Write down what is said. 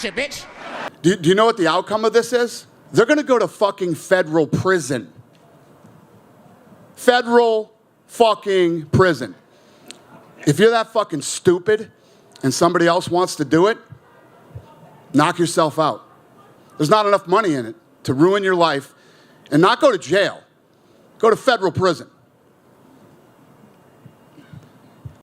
Gotcha, bitch. Do you know what the outcome of this is? They're gonna go to fucking federal prison. Federal fucking prison. If you're that fucking stupid and somebody else wants to do it, knock yourself out. There's not enough money in it to ruin your life and not go to jail. Go to federal prison.